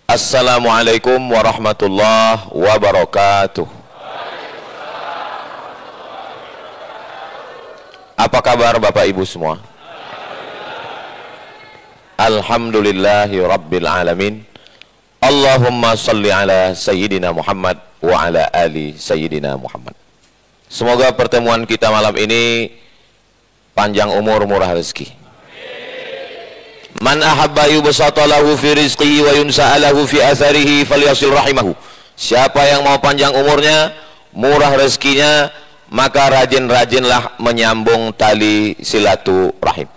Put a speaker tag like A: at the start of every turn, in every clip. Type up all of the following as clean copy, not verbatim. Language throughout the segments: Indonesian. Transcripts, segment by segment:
A: Assalamualaikum warahmatullahi wabarakatuh. Apa kabar Bapak Ibu semua? Alhamdulillahi Rabbil Alamin. Allahumma salli ala Sayyidina Muhammad wa ala ali Sayyidina Muhammad. Semoga pertemuan kita malam ini panjang umur, murah rezeki. Man ahabba yubsata lahu fi rizqihi wa yunsa'alahu fi atharihi falyasil rahimahu. Siapa yang mau panjang umurnya, murah rezekinya, maka rajin-rajinlah menyambung tali silaturahim.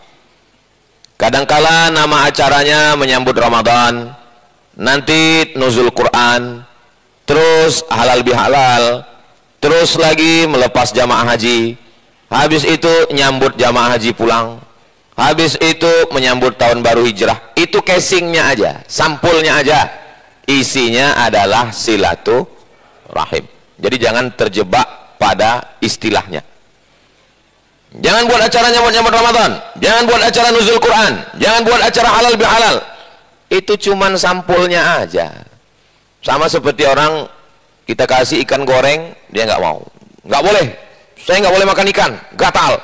A: Kadangkala nama acaranya menyambut Ramadan, nanti nuzul Quran, terus halal bihalal, terus lagi melepas jamaah haji, habis itu nyambut jamaah haji pulang, habis itu menyambut tahun baru hijrah. Itu casingnya aja, sampulnya aja, isinya adalah silaturahim. Jadi jangan terjebak pada istilahnya. Jangan buat acara nyambut-nyambut Ramadan, jangan buat acara nuzul Quran, jangan buat acara halal bihalal. Itu cuman sampulnya aja. Sama seperti orang kita kasih ikan goreng, dia nggak mau, nggak boleh, saya nggak boleh makan ikan, gatal.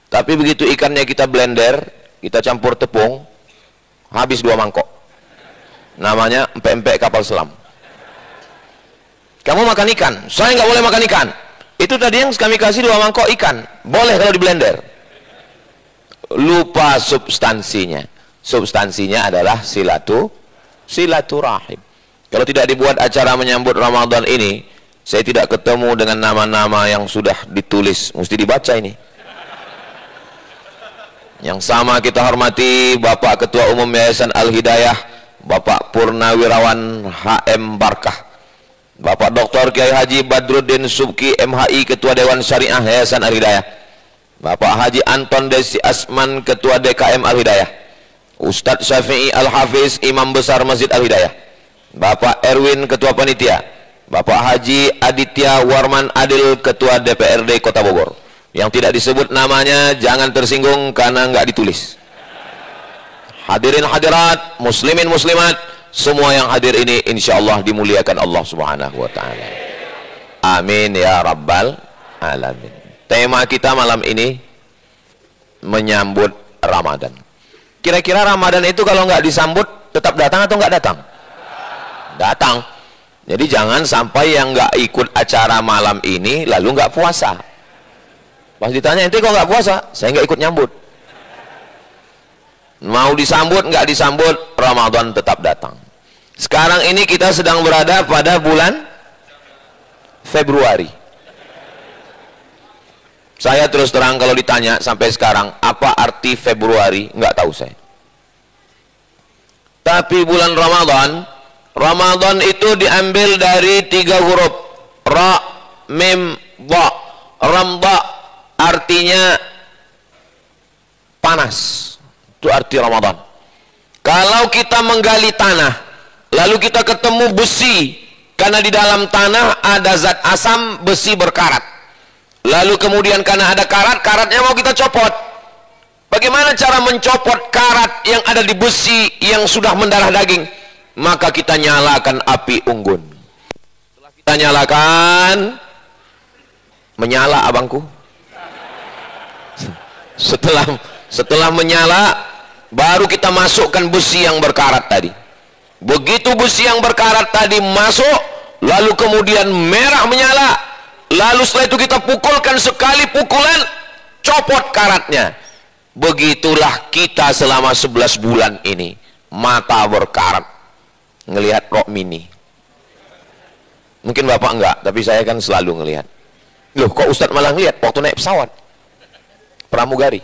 A: Tapi begitu ikannya kita blender, kita campur tepung, habis 2 mangkok. Namanya empek-empek kapal selam. Kamu makan ikan, saya nggak boleh makan ikan. Itu tadi yang kami kasih 2 mangkok ikan, boleh kalau di blender. Lupa substansinya. Substansinya adalah silaturahim. Kalau tidak dibuat acara menyambut Ramadan ini, saya tidak ketemu dengan nama-nama yang sudah ditulis, mesti dibaca ini. Yang sama kita hormati Bapak Ketua Umum Yayasan Al-Hidayah, Bapak Purnawirawan HM Barkah, Bapak Dr. Kiai Haji Badruddin Subki MHI Ketua Dewan Syariah Yayasan Al-Hidayah, Bapak Haji Anton Desi Asman Ketua DKM Al-Hidayah, Ustadz Syafi'i Al-Hafiz Imam Besar Masjid Al-Hidayah, Bapak Erwin Ketua Panitia, Bapak Haji Aditya Warman Adil Ketua DPRD Kota Bogor. Yang tidak disebut namanya jangan tersinggung karena nggak ditulis. Hadirin hadirat, muslimin muslimat, semua yang hadir ini insya Allah dimuliakan Allah Subhanahu wa Ta'ala. Amin ya Rabbal Alamin. Tema kita malam ini menyambut Ramadan. Kira-kira Ramadan itu kalau nggak disambut tetap datang atau nggak datang? Datang. Jadi jangan sampai yang nggak ikut acara malam ini lalu nggak puasa. Pas ditanya, ente kok nggak puasa? Saya nggak ikut nyambut. Mau disambut nggak disambut, Ramadan tetap datang. Sekarang ini kita sedang berada pada bulan Februari. Saya terus terang kalau ditanya sampai sekarang apa arti Februari, nggak tahu saya. Tapi bulan Ramadan, Ramadan itu diambil dari 3 huruf, ra, mim, dha. Ramdha artinya panas, itu arti Ramadan. Kalau kita menggali tanah lalu kita ketemu besi, karena di dalam tanah ada zat asam, besi berkarat, lalu kemudian karena ada karat, karatnya mau kita copot. Bagaimana cara mencopot karat yang ada di besi yang sudah mendarah daging? Maka kita nyalakan api unggun. Setelah kita nyalakan, menyala abangku. Setelah menyala, baru kita masukkan besi yang berkarat tadi. Begitu besi yang berkarat tadi masuk, lalu kemudian merah menyala, lalu setelah itu kita pukulkan sekali pukulan, copot karatnya. Begitulah kita selama 11 bulan ini, mata berkarat ngelihat Rock Mini. Mungkin Bapak enggak, tapi saya kan selalu ngelihat. Loh, kok Ustadz malah ngelihat waktu naik pesawat pramugari?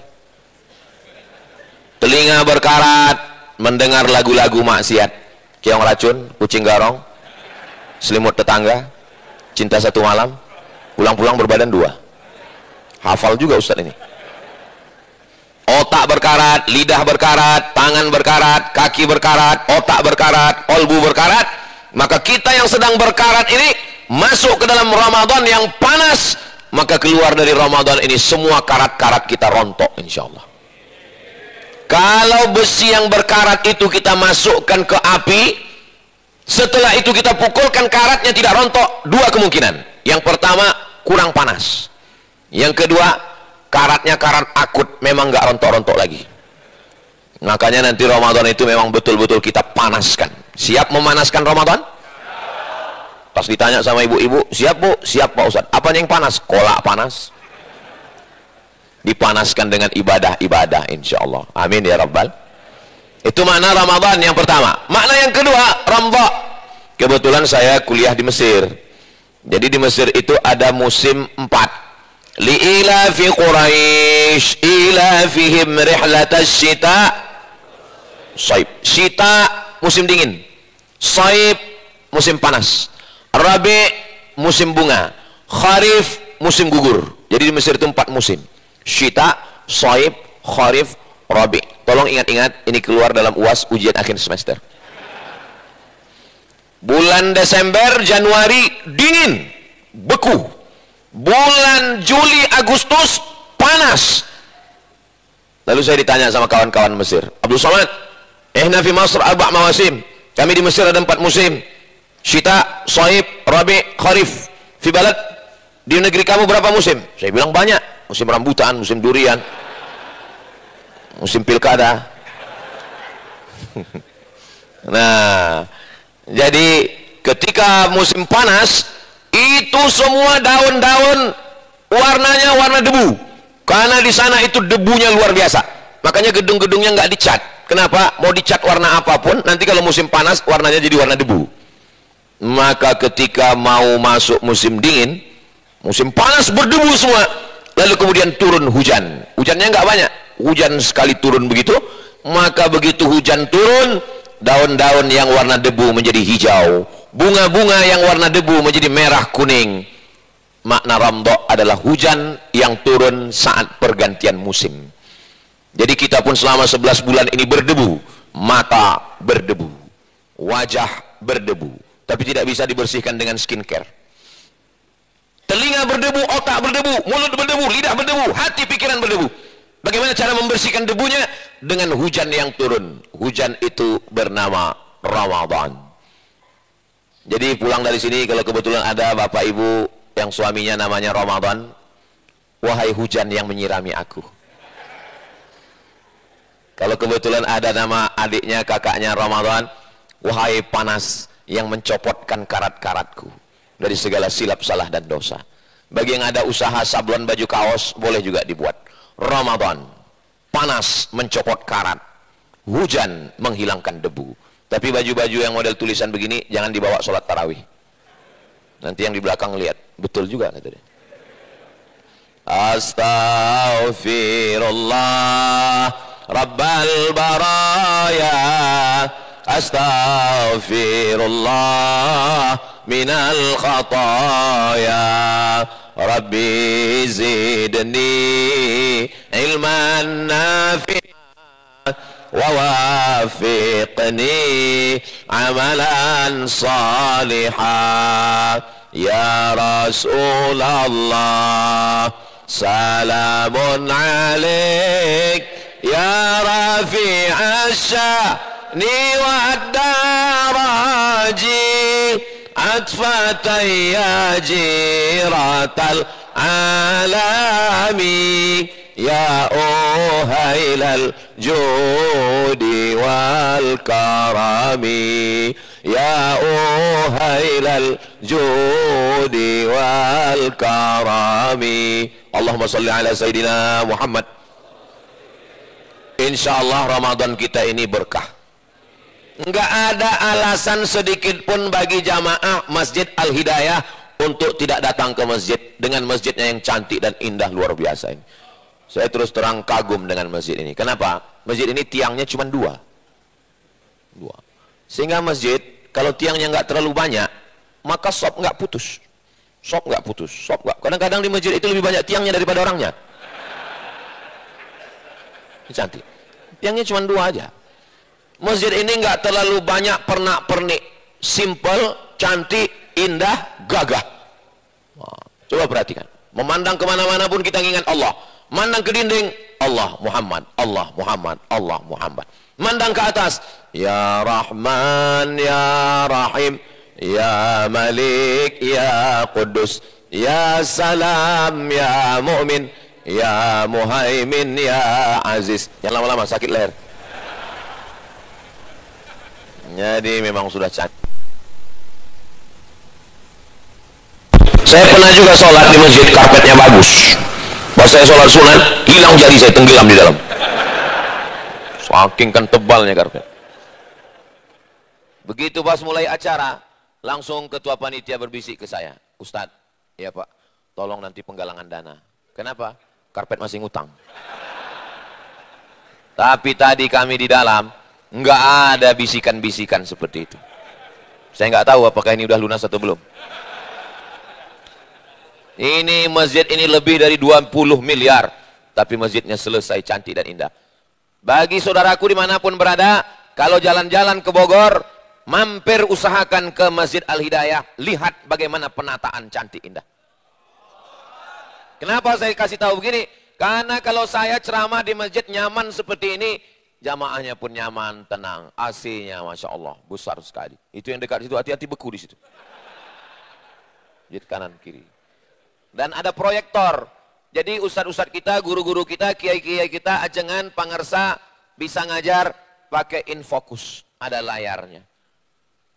A: Telinga berkarat mendengar lagu-lagu maksiat, Keong Racun, Kucing Garong, Selimut Tetangga, Cinta Satu Malam, Pulang-pulang berbadan 2. Hafal juga Ustadz ini. Otak berkarat, lidah berkarat, tangan berkarat, kaki berkarat, otak berkarat, kolbu berkarat. Maka kita yang sedang berkarat ini masuk ke dalam Ramadan yang panas, maka keluar dari Ramadan ini semua karat-karat kita rontok insya Allah. Kalau besi yang berkarat itu kita masukkan ke api, Setelah itu kita pukulkan karatnya tidak rontok, dua kemungkinan. Yang pertama, kurang panas. Yang kedua, karatnya karat akut, memang nggak rontok-rontok lagi. Makanya nanti Ramadan itu memang betul-betul kita panaskan. Siap memanaskan Ramadan? Pas ditanya sama ibu-ibu, siap bu? Siap Pak Ustadz. Apa yang panas? Kolak panas. Dipanaskan dengan ibadah-ibadah insya Allah. Amin ya Rabbal. Itu makna Ramadan yang pertama. Makna yang kedua, Ramdha. Kebetulan saya kuliah di Mesir. Jadi di Mesir itu ada musim 4. Li'ilafi Quraisy ilafihim rihlatas syita. Saib. Syita musim dingin. Saib musim panas. Rabi musim bunga. Kharif musim gugur. Jadi di Mesir itu 4 musim. Syita, Saib, Kharif, Rabi. Tolong ingat-ingat, ini keluar dalam UAS ujian akhir semester. Bulan Desember, Januari dingin, beku. Bulan Juli, Agustus panas. Lalu saya ditanya sama kawan-kawan Mesir, Abdul Somad, ihna fi Masr arba' mawasim. Kami di Mesir ada 4 musim. Syita, Saib, Rabi, Kharif. Fi balad, di negeri kamu berapa musim? Saya bilang banyak. Musim rambutan, musim durian, musim pilkada. Nah, jadi ketika musim panas itu semua daun-daun warnanya warna debu, karena di sana itu debunya luar biasa. Makanya gedung-gedungnya nggak dicat. Kenapa? Mau dicat warna apapun, nanti kalau musim panas warnanya jadi warna debu. Maka ketika mau masuk musim dingin, musim panas berdebu semua. Lalu kemudian turun hujan. Hujannya nggak banyak, hujan sekali turun begitu. Maka begitu hujan turun, daun-daun yang warna debu menjadi hijau, bunga-bunga yang warna debu menjadi merah kuning. Makna Ramdha adalah hujan yang turun saat pergantian musim. Jadi kita pun selama 11 bulan ini berdebu, mata berdebu, wajah berdebu, tapi tidak bisa dibersihkan dengan skincare. Telinga berdebu, otak berdebu, mulut berdebu, lidah berdebu, hati pikiran berdebu. Bagaimana cara membersihkan debunya? Dengan hujan yang turun. Hujan itu bernama Ramadan. Jadi pulang dari sini kalau kebetulan ada bapak ibu yang suaminya namanya Ramadan, wahai hujan yang menyirami aku. Kalau kebetulan ada nama adiknya, kakaknya Ramadan, wahai panas yang mencopotkan karat-karatku dari segala silap salah dan dosa. Bagi yang ada usaha sablon baju kaos, boleh juga dibuat. Ramadan, panas mencopot karat, hujan menghilangkan debu. Tapi baju-baju yang model tulisan begini jangan dibawa sholat tarawih. Nanti yang di belakang lihat, betul juga kata dia. Astaghfirullah Rabbal baraya, astaghfirullah minal khataya, Rabbi zidni ilman nafi'an wa wafiqni amalan salihan. Ya Rasulullah salamun alaik ya rafi'as sya'ni wad daraji atfatan ya jiratal alami ya uhailal judi wal karami ya uhailal judi wal karami. Allahumma salli ala Sayyidina Muhammad. Insyaallah Ramadan kita ini berkah. Enggak ada alasan sedikit pun bagi jamaah Masjid Al-Hidayah untuk tidak datang ke masjid dengan masjidnya yang cantik dan indah luar biasa ini. Saya terus terang kagum dengan masjid ini. Kenapa? Masjid ini tiangnya cuma dua. Sehingga masjid kalau tiangnya nggak terlalu banyak, maka sop nggak putus. Sop nggak putus. Sop nggak. Kadang-kadang di masjid itu lebih banyak tiangnya daripada orangnya. Ini cantik. Tiangnya cuma dua aja. Masjid ini nggak terlalu banyak pernak-pernik, simple, cantik, indah, gagah. Wah, coba perhatikan. Memandang kemana-mana pun kita ingat Allah. Mandang ke dinding, Allah Muhammad, Allah Muhammad, Allah Muhammad. Mandang ke atas, Ya Rahman, Ya Rahim, Ya Malik, Ya Qudus, Ya Salam, Ya Mu'min, Ya Muhaimin, Ya Aziz. Yang lama-lama sakit leher. Jadi memang sudah cantik. Saya pernah juga sholat di masjid, karpetnya bagus. Pas saya sholat sunat, hilang jari saya, tenggelam di dalam. Saking kan tebalnya karpet. Begitu pas mulai acara, langsung ketua panitia berbisik ke saya, Ustadz, ya Pak, tolong nanti penggalangan dana. Kenapa? Karpet masih ngutang. Tapi tadi kami di dalam, nggak ada bisikan-bisikan seperti itu. Saya nggak tahu apakah ini udah lunas atau belum. Ini masjid ini lebih dari 20 miliar, tapi masjidnya selesai, cantik dan indah. Bagi saudaraku dimanapun berada, kalau jalan-jalan ke Bogor, mampir usahakan ke Masjid Al-Hidayah, lihat bagaimana penataan cantik indah. Kenapa saya kasih tahu begini? Karena kalau saya ceramah di masjid nyaman seperti ini, jamaahnya pun nyaman, tenang, AC-nya Masya Allah, besar sekali. Itu yang dekat situ, hati-hati beku di situ. Masjid kanan kiri. Dan ada proyektor. Jadi ustadz-ustadz kita, guru-guru kita, kiai-kiai kita, ajengan, pangersa, bisa ngajar pakai infocus. Ada layarnya.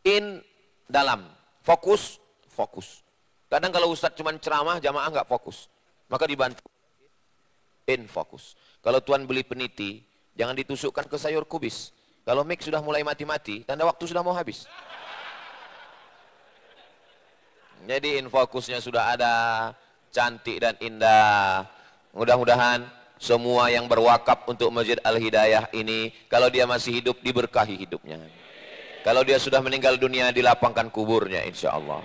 A: In, dalam. Fokus, fokus. Kadang kalau ustadz cuma ceramah, jamaah nggak fokus. Maka dibantu. In, fokus. Kalau tuan beli peniti, jangan ditusukkan ke sayur kubis. Kalau mic sudah mulai mati-mati, tanda waktu sudah mau habis. Jadi infokusnya sudah ada, cantik dan indah. Mudah-mudahan semua yang berwakaf untuk Masjid Al-Hidayah ini, kalau dia masih hidup, diberkahi hidupnya. Kalau dia sudah meninggal dunia, dilapangkan kuburnya insya Allah.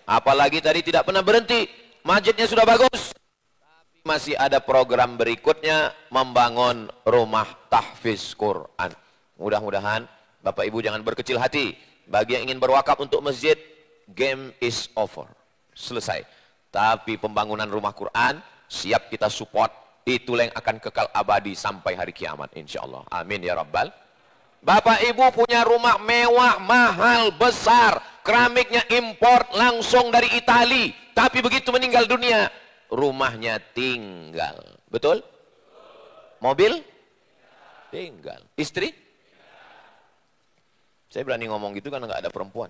A: Apalagi tadi tidak pernah berhenti, masjidnya sudah bagus, tapi masih ada program berikutnya, membangun rumah tahfiz Quran. Mudah-mudahan Bapak Ibu jangan berkecil hati. Bagi yang ingin berwakaf untuk masjid, game is over, selesai. Tapi pembangunan rumah Quran siap kita support. Itulah yang akan kekal abadi sampai hari kiamat insya Allah. Amin ya Rabbal. Bapak Ibu punya rumah mewah, mahal, besar, keramiknya import langsung dari Itali, tapi begitu meninggal dunia rumahnya tinggal. Betul? Mobil? Tinggal. Istri? Saya berani ngomong gitu karena nggak ada perempuan.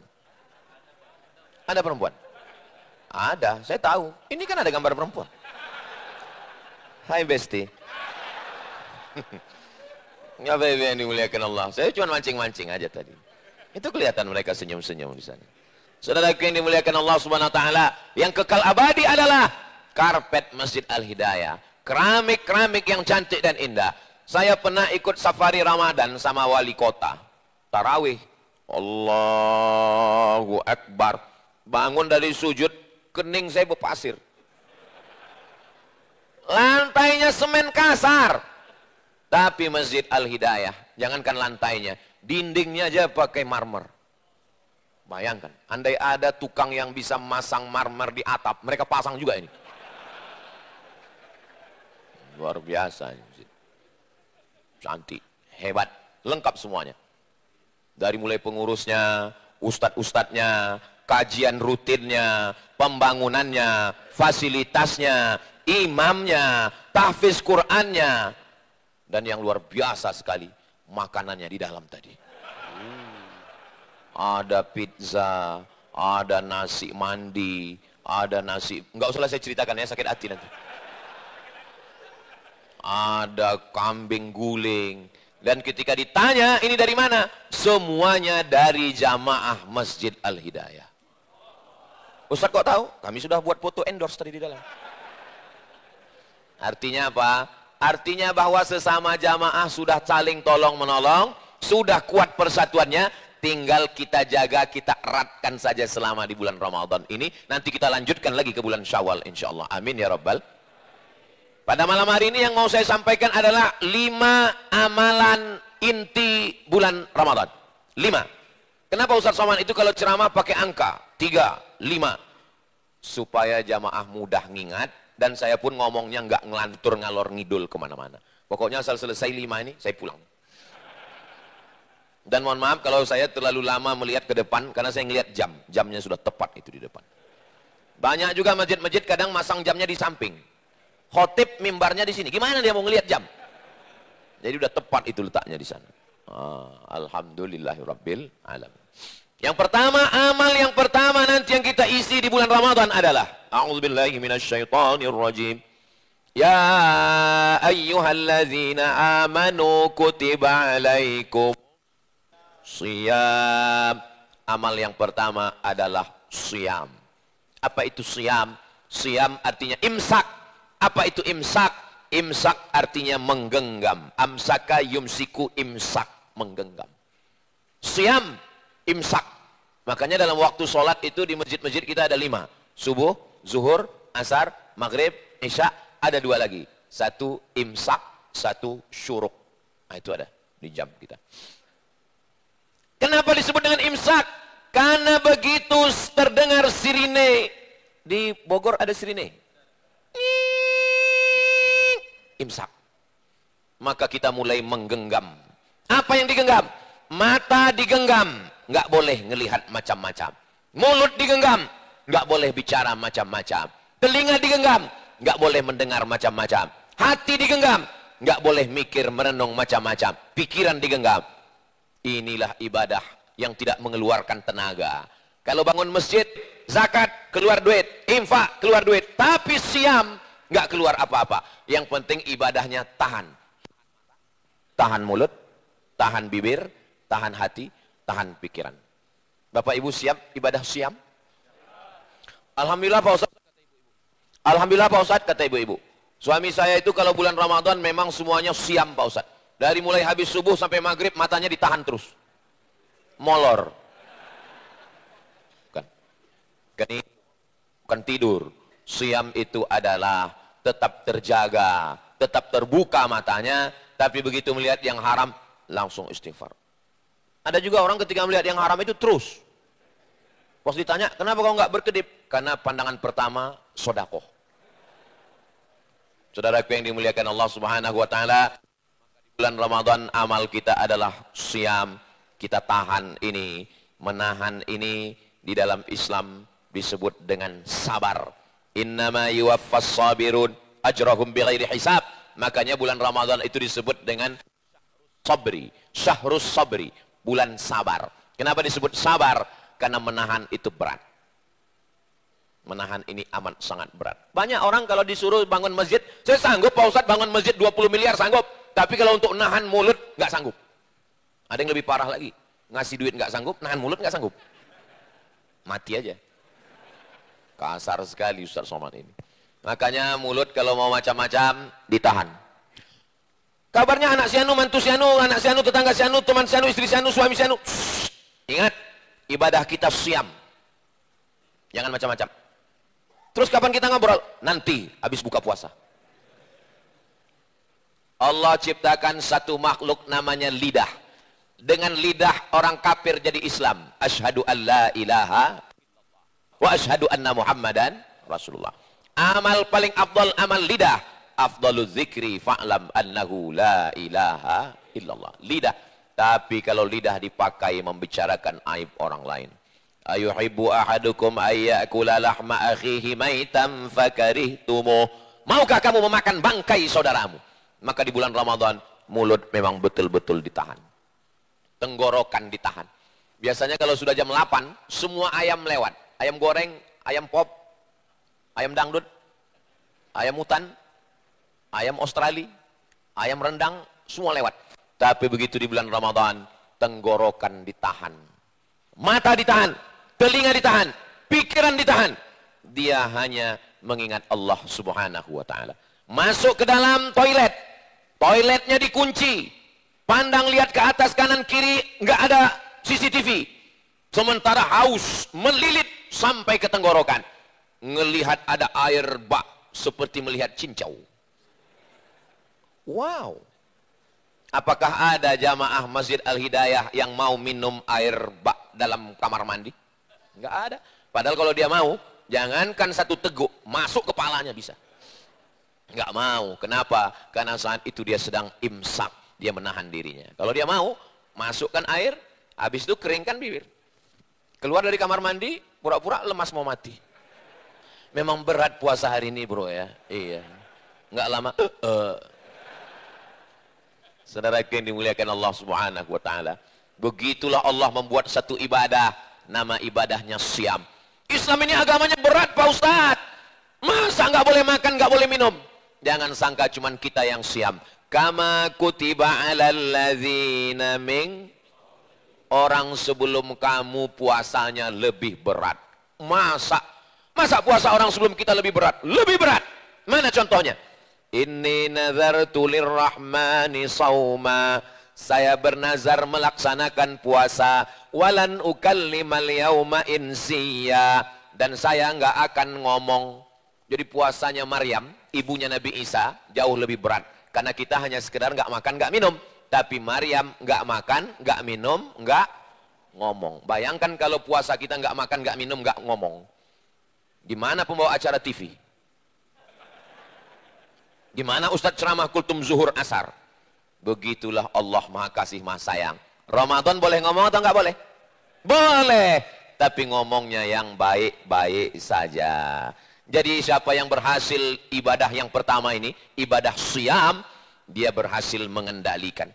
A: Ada perempuan? Ada, saya tahu. Ini kan ada gambar perempuan. Hai Besti. Ya baby yang dimuliakan Allah. Saya cuma mancing-mancing aja tadi. Itu kelihatan mereka senyum-senyum di sana. Saudaraku yang dimuliakan Allah Subhanahu wa taala, yang kekal abadi adalah karpet Masjid Al-Hidayah. Keramik-keramik yang cantik dan indah. Saya pernah ikut safari Ramadan sama wali kota. Tarawih. Allahu Akbar. Bangun dari sujud, kening saya berpasir. Lantainya semen kasar. Tapi Masjid Al-Hidayah, jangankan lantainya, dindingnya aja pakai marmer. Bayangkan, andai ada tukang yang bisa masang marmer di atap, mereka pasang juga ini. Luar biasa. Cantik, hebat, lengkap semuanya. Dari mulai pengurusnya, ustadz-ustadznya, kajian rutinnya, pembangunannya, fasilitasnya, imamnya, tahfiz Qur'annya, dan yang luar biasa sekali, makanannya di dalam tadi. Ada pizza, ada nasi mandi, ada nasi, nggak usah saya ceritakan ya, sakit hati nanti. Ada kambing guling, dan ketika ditanya ini dari mana, semuanya dari jamaah Masjid Al-Hidayah. Ustaz kok tahu? Kami sudah buat foto endorse tadi di dalam. Artinya apa? Artinya bahwa sesama jamaah sudah saling tolong menolong, sudah kuat persatuannya, tinggal kita jaga, kita eratkan saja selama di bulan Ramadan ini. Nanti kita lanjutkan lagi ke bulan Syawal insya Allah. Amin ya Rabbal. Pada malam hari ini yang mau saya sampaikan adalah 5 amalan inti bulan Ramadan. 5. Kenapa Ustaz Somad itu kalau ceramah pakai angka 3, 5, supaya jamaah mudah ngingat, Dan saya pun ngomongnya nggak ngelantur ngalor ngidul kemana-mana. Pokoknya asal selesai 5 ini, saya pulang. Dan mohon maaf kalau saya terlalu lama melihat ke depan, karena saya ngelihat jam. Jamnya sudah tepat itu di depan. Banyak juga masjid-masjid kadang masang jamnya di samping. Khotib mimbarnya di sini. Gimana dia mau ngelihat jam? Jadi udah tepat itu letaknya di sana. Alhamdulillahirabbil alamin. Yang pertama, amal yang pertama nanti yang kita isi di bulan Ramadan adalah a'udzubillahi minasyaitonirrajim. Ya ayyuhallazina amanu kutiba alaikum shiyam. Amal yang pertama adalah shiyam. Apa itu shiyam? Shiyam artinya imsak. Apa itu imsak? Imsak artinya menggenggam. Amsaka yumsiku, imsak, menggenggam. Shiyam, imsak. Makanya dalam waktu sholat itu di masjid-masjid kita ada 5. Subuh, zuhur, asar, maghrib, isya. Ada 2 lagi. 1 imsak, 1 syuruk. Nah itu ada di jam kita. Kenapa disebut dengan imsak? Karena begitu terdengar sirine. Di Bogor ada sirine. Imsak. Maka kita mulai menggenggam. Apa yang digenggam? Mata digenggam, nggak boleh ngelihat macam-macam. Mulut digenggam, nggak boleh bicara macam-macam. Telinga digenggam, nggak boleh mendengar macam-macam. Hati digenggam, nggak boleh mikir merenung macam-macam. Pikiran digenggam. Inilah ibadah yang tidak mengeluarkan tenaga. Kalau bangun masjid, zakat keluar duit, infak keluar duit, tapi siam nggak keluar apa-apa. Yang penting ibadahnya tahan. Tahan mulut, tahan bibir, tahan hati, tahan pikiran. Bapak Ibu siap ibadah siam? Alhamdulillah Pak Ustaz. Alhamdulillah Pak Ustaz, kata ibu-ibu. Suami saya itu kalau bulan Ramadan memang semuanya siam Pak Ustaz. Dari mulai habis subuh sampai maghrib matanya ditahan terus. Molor. Bukan tidur. Siam itu adalah tetap terjaga, tetap terbuka matanya, tapi begitu melihat yang haram langsung istighfar. Ada juga orang ketika melihat yang haram itu terus. Pas ditanya, kenapa kau nggak berkedip? Karena pandangan pertama sodakoh. Saudaraku yang dimuliakan Allah Subhanahu wa taala, di bulan Ramadan amal kita adalah siam. Kita tahan ini, menahan ini di dalam Islam disebut dengan sabar. Innama yuwaffas sabirun ajrahum bighairi hisab. Makanya bulan Ramadan itu disebut dengan sabri, syahrus sabri, bulan sabar. Kenapa disebut sabar? Karena menahan itu berat. Menahan ini amat sangat berat. Banyak orang kalau disuruh bangun masjid, saya sanggup Pak Ustadz bangun masjid 20 miliar sanggup. Tapi kalau untuk nahan mulut nggak sanggup. Ada yang lebih parah lagi, ngasih duit nggak sanggup, nahan mulut nggak sanggup. Mati aja. Kasar sekali Ustadz Somad ini. Makanya mulut kalau mau macam-macam ditahan. Kabarnya anak si anu, mantu si anu, anak si anu, tetangga si anu, teman si anu, istri si anu, suami si anu. Ingat, ibadah kita siam. Jangan macam-macam. Terus kapan kita ngobrol? Nanti habis buka puasa. Allah ciptakan satu makhluk namanya lidah. Dengan lidah orang kafir jadi Islam. Asyhadu an la ilaha wa asyhadu anna Muhammadan Rasulullah. Amal paling afdal amal lidah. Afdalu zikri fa'lam annahu la ilaha illallah. Lidah. Tapi kalau lidah dipakai membicarakan aib orang lain. Ayuhibbu ahadukum ayyakula lahma akhihi maitam fakarihtumu. Maukah kamu memakan bangkai saudaramu? Maka di bulan Ramadan mulut memang betul-betul ditahan. Tenggorokan ditahan. Biasanya kalau sudah jam 8 semua ayam lewat. Ayam goreng, ayam pop, ayam dangdut, ayam hutan, ayam Australia, ayam rendang, semua lewat. Tapi begitu di bulan Ramadan, tenggorokan ditahan, mata ditahan, telinga ditahan, pikiran ditahan. Dia hanya mengingat Allah Subhanahu wa taala. Masuk ke dalam toilet, toiletnya dikunci, pandang lihat ke atas kanan kiri nggak ada CCTV. Sementara haus melilit sampai ke tenggorokan, ngelihat ada air bak seperti melihat cincau. Wow. Apakah ada jamaah Masjid Al-Hidayah yang mau minum air bak dalam kamar mandi? Enggak ada. Padahal kalau dia mau, jangankan satu teguk, masuk kepalanya bisa. Nggak mau. Kenapa? Karena saat itu dia sedang imsak. Dia menahan dirinya. Kalau dia mau, masukkan air, habis itu keringkan bibir. Keluar dari kamar mandi, pura-pura lemas mau mati. Memang berat puasa hari ini bro ya. Iya. Nggak lama. Saudara yang dimuliakan Allah Subhanahu wa taala. Begitulah Allah membuat satu ibadah, nama ibadahnya siam. Islam ini agamanya berat Pak Ustadz. Masa nggak boleh makan, nggak boleh minum? Jangan sangka cuman kita yang siam. Kama kutiba alal ladzina min, orang sebelum kamu puasanya lebih berat. Masa puasa orang sebelum kita lebih berat? Lebih berat. Mana contohnya? Inni nazartu lirrahmani sauma. Saya bernazar melaksanakan puasa. Walan ukallimal yauma insiya. Dan saya nggak akan ngomong. Jadi puasanya Maryam, ibunya Nabi Isa, jauh lebih berat. Karena kita hanya sekedar nggak makan, nggak minum. Tapi Maryam nggak makan, nggak minum, nggak ngomong. Bayangkan kalau puasa kita nggak makan, nggak minum, nggak ngomong. Gimana pembawa acara TV? Gimana Ustadz ceramah kultum zuhur asar? Begitulah Allah Maha Kasih Maha Sayang. Ramadan boleh ngomong atau nggak boleh? Boleh. Tapi ngomongnya yang baik-baik saja. Jadi siapa yang berhasil ibadah yang pertama ini, ibadah siyam, dia berhasil mengendalikan.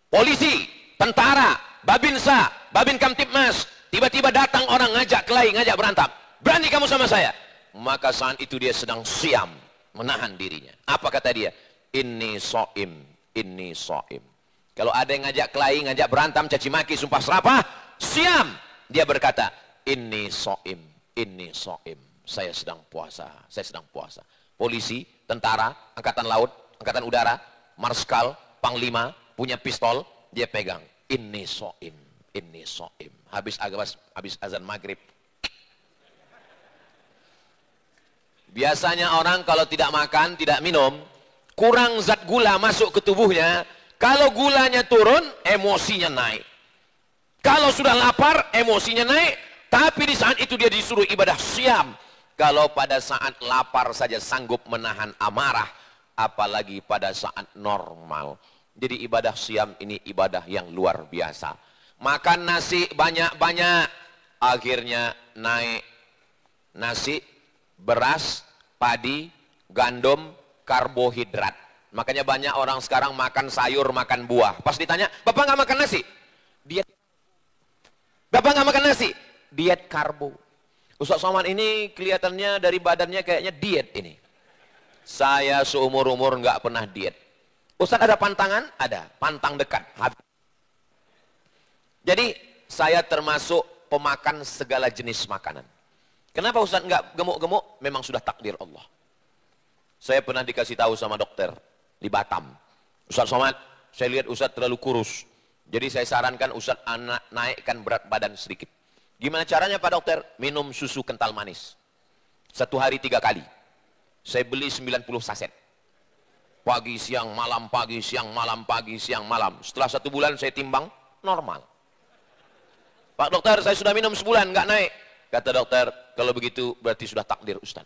A: Polisi, tentara, babinsa, babin kamtipmas, tiba-tiba datang orang ngajak kelahi, ngajak berantem. Berani kamu sama saya? Maka saat itu dia sedang siyam, menahan dirinya. Apa kata dia? Inni so'im, inni so'im. Kalau ada yang ngajak kelahi, ngajak berantem, caci maki, sumpah serapah, siyam. Dia berkata, inni so'im, inni so'im. Saya sedang puasa, saya sedang puasa. Polisi, tentara, angkatan laut, angkatan udara, marskal, panglima, punya pistol, dia pegang. Inni so'im, inni so'im. Habis azan maghrib. Biasanya orang kalau tidak makan, tidak minum, kurang zat gula masuk ke tubuhnya. Kalau gulanya turun, emosinya naik. Kalau sudah lapar, emosinya naik. Tapi di saat itu dia disuruh ibadah siam. Kalau pada saat lapar saja sanggup menahan amarah, apalagi pada saat normal. Jadi ibadah siam ini ibadah yang luar biasa. Makan nasi banyak-banyak, akhirnya naik nasi, beras, padi, gandum, karbohidrat. Makanya banyak orang sekarang makan sayur, makan buah. Pas ditanya, Bapak nggak makan nasi? Diet. Bapak nggak makan nasi? Diet karbo. Ustaz Somad ini kelihatannya dari badannya kayaknya diet ini. Saya seumur-umur nggak pernah diet. Ustaz ada pantangan? Ada. Pantang dekat. Jadi saya termasuk pemakan segala jenis makanan. Kenapa Ustaz nggak gemuk-gemuk? Memang sudah takdir Allah. Saya pernah dikasih tahu sama dokter di Batam. Ustaz Somad, saya lihat Ustaz terlalu kurus. Jadi saya sarankan Ustaz naikkan berat badan sedikit. Gimana caranya Pak Dokter? Minum susu kental manis. 1 hari 3 kali. Saya beli 90 saset. Pagi, siang, malam, pagi, siang, malam, pagi, siang, malam. Setelah 1 bulan saya timbang, normal. Pak Dokter, saya sudah minum sebulan, nggak naik. Kata dokter, kalau begitu berarti sudah takdir Ustaz.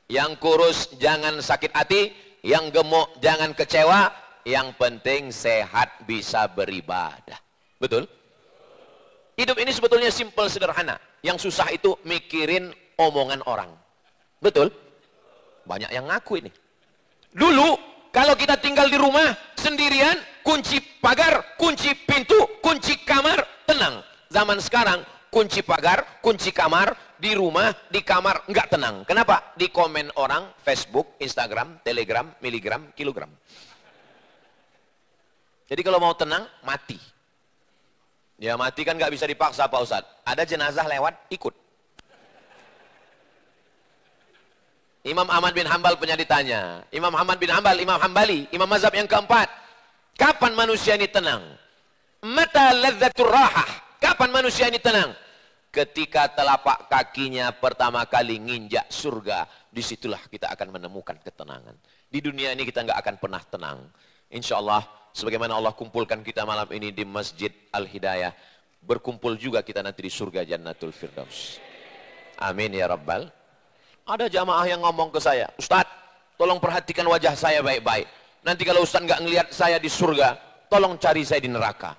A: Yang kurus jangan sakit hati, yang gemuk jangan kecewa, yang penting sehat bisa beribadah. Betul? Hidup ini sebetulnya simpel sederhana. Yang susah itu mikirin omongan orang. Betul? Banyak yang ngaku ini. Dulu kalau kita tinggal di rumah sendirian, kunci pagar, kunci pintu, kunci kamar, tenang. Zaman sekarang kunci pagar, kunci kamar, di rumah, di kamar, nggak tenang. Kenapa? Di komen orang, Facebook, Instagram, Telegram, miligram, kilogram. Jadi kalau mau tenang, mati. Ya mati kan nggak bisa dipaksa Pak Ustadz. Ada jenazah lewat, ikut. Imam Ahmad bin Hambal pernah ditanya. Imam Ahmad bin Hambal, Imam Hambali, Imam mazhab yang keempat. Kapan manusia ini tenang? Mata ladzatur rahah. Kapan manusia ini tenang? Ketika telapak kakinya pertama kali nginjak surga. Disitulah kita akan menemukan ketenangan. Di dunia ini kita nggak akan pernah tenang. Insya Allah, sebagaimana Allah kumpulkan kita malam ini di Masjid Al-Hidayah, berkumpul juga kita nanti di surga Jannatul Firdaus. Amin ya Rabbal. Ada jamaah yang ngomong ke saya, Ustadz, tolong perhatikan wajah saya baik-baik. Nanti kalau Ustadz nggak ngelihat saya di surga, tolong cari saya di neraka.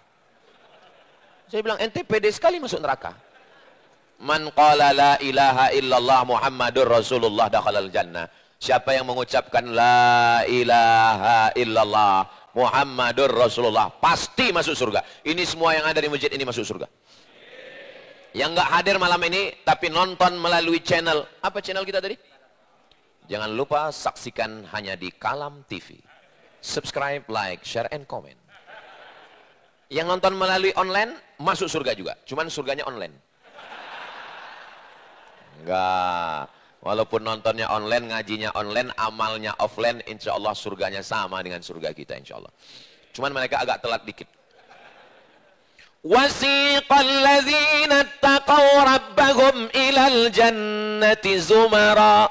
A: Saya bilang, ente pede sekali masuk neraka. Man qala la ilaha illallah Muhammadur Rasulullah dakhalal jannah. Siapa yang mengucapkan la ilaha illallah Muhammadur Rasulullah pasti masuk surga. Ini semua yang ada di masjid ini masuk surga. Yang nggak hadir malam ini tapi nonton melalui channel, apa channel kita tadi? Jangan lupa saksikan hanya di Kalam TV. Subscribe, like, share, and comment. Yang nonton melalui online masuk surga juga, cuman surganya online. Enggak, walaupun nontonnya online, ngajinya online, amalnya offline, insya Allah surganya sama dengan surga kita insya Allah. Cuman mereka agak telat dikit. Wasiqal ladzina taqaw rabbahum ilal jannati zumara.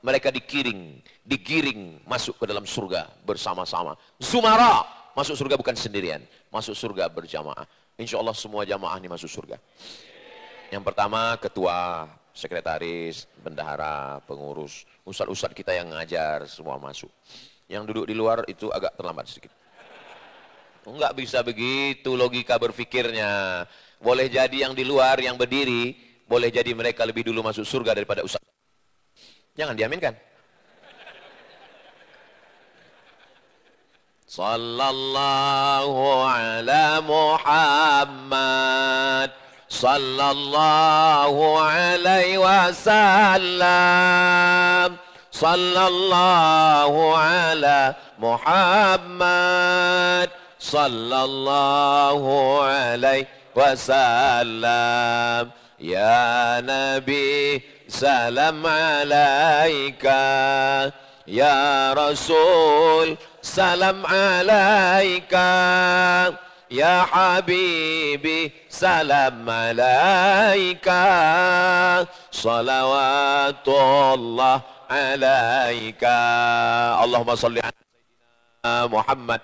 A: Mereka digiring masuk ke dalam surga bersama-sama. Zumara, masuk surga bukan sendirian, masuk surga berjamaah. Insya Allah semua jamaah ini masuk surga. Yang pertama ketua, sekretaris, bendahara, pengurus, ustadz-ustadz kita yang ngajar semua masuk. Yang duduk di luar itu agak terlambat sedikit. Enggak bisa begitu logika berpikirnya. Boleh jadi yang di luar, yang berdiri, boleh jadi mereka lebih dulu masuk surga daripada ustaz. Jangan diaminkan. Sallallahu ala Muhammad, sallallahu alaihi wasallam, sallallahu ala Muhammad, sallallahu alaihi wasallam. Ya Nabi salam alaika, ya Rasul salam alaika, ya Habibi salam alaika, salawatullah alaika. Allahumma salli ala Muhammad.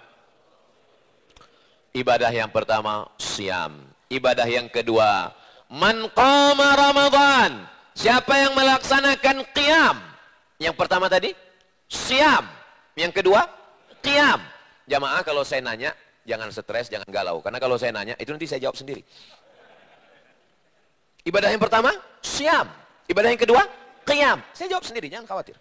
A: Ibadah yang pertama siam. Ibadah yang kedua, man qama Ramadan. Siapa yang melaksanakan qiyam? Yang pertama tadi siam. Yang kedua qiyam. Jamaah kalau saya nanya jangan stres, jangan galau, karena kalau saya nanya itu nanti saya jawab sendiri. Ibadah yang pertama siam. Ibadah yang kedua qiyam. Saya jawab sendiri, jangan khawatir.